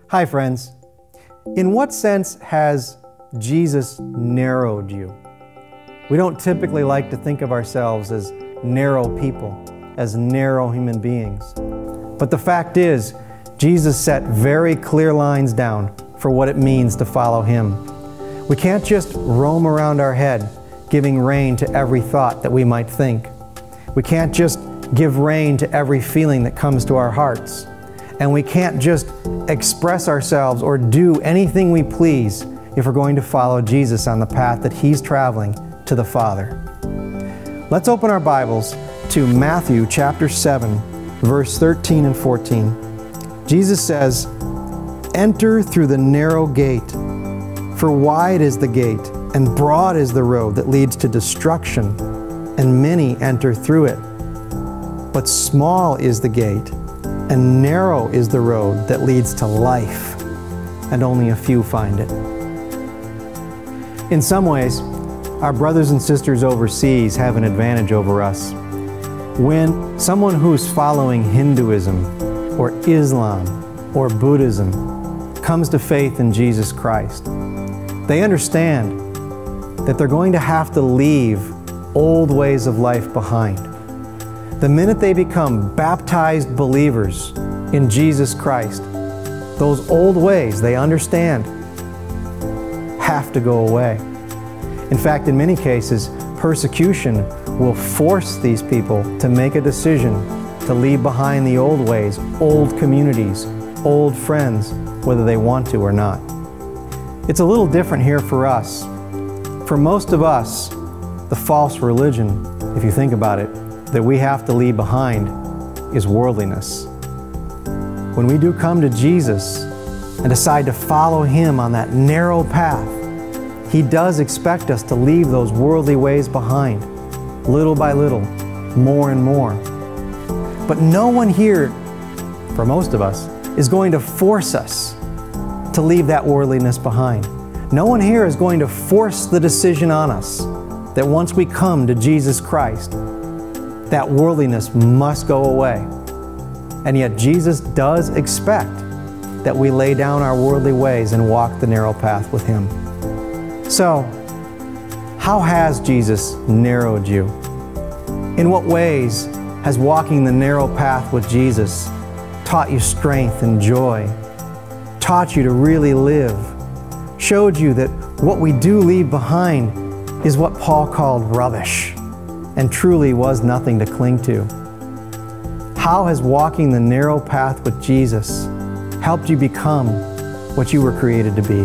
Hi friends. In what sense has Jesus narrowed you? We don't typically like to think of ourselves as narrow people, as narrow human beings. But the fact is, Jesus set very clear lines down for what it means to follow Him. We can't just roam around our head, giving rein to every thought that we might think. We can't just give rein to every feeling that comes to our hearts. And we can't just express ourselves or do anything we please if we're going to follow Jesus on the path that He's traveling to the Father. Let's open our Bibles to Matthew chapter 7, verse 13 and 14. Jesus says, "Enter through the narrow gate, for wide is the gate, and broad is the road that leads to destruction, and many enter through it. But small is the gate, and narrow is the road that leads to life, and only a few find it." In some ways, our brothers and sisters overseas have an advantage over us. When someone who's following Hinduism, or Islam, or Buddhism comes to faith in Jesus Christ, they understand that they're going to have to leave old ways of life behind. The minute they become baptized believers in Jesus Christ, those old ways, they understand, have to go away. In fact, in many cases, persecution will force these people to make a decision to leave behind the old ways, old communities, old friends, whether they want to or not. It's a little different here for us. For most of us, the false religion, if you think about it, that we have to leave behind is worldliness. When we do come to Jesus and decide to follow Him on that narrow path, He does expect us to leave those worldly ways behind, little by little, more and more. But no one here, for most of us, is going to force us to leave that worldliness behind. No one here is going to force the decision on us that once we come to Jesus Christ, that worldliness must go away. And yet Jesus does expect that we lay down our worldly ways and walk the narrow path with Him. So, how has Jesus narrowed you? In what ways has walking the narrow path with Jesus taught you strength and joy, taught you to really live, showed you that what we do leave behind is what Paul called rubbish, and truly was nothing to cling to? How has walking the narrow path with Jesus helped you become what you were created to be?